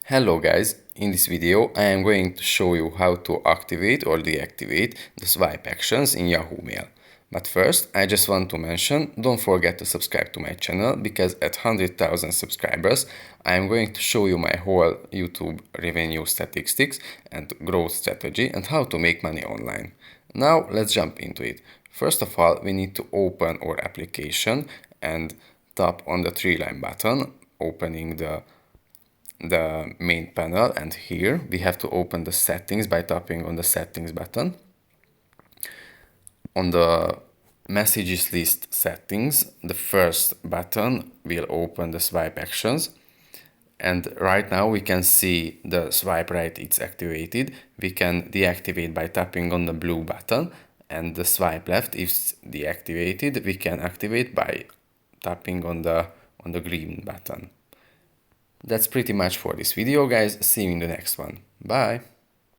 Hello guys, in this video I am going to show you how to activate or deactivate the swipe actions in Yahoo Mail. But first, I just want to mention, don't forget to subscribe to my channel because at 100,000 subscribers I am going to show you my whole YouTube revenue statistics and growth strategy and how to make money online. Now let's jump into it. First of all, we need to open our application and tap on the three-line button, opening the main panel, and here we have to open the settings by tapping on the settings button. On the messages list settings, the first button will open the swipe actions, and right now we can see the swipe right, it's activated. We can deactivate by tapping on the blue button, and the swipe left is deactivated. We can activate by tapping on the green button. That's pretty much for this video, guys. See you in the next one. Bye!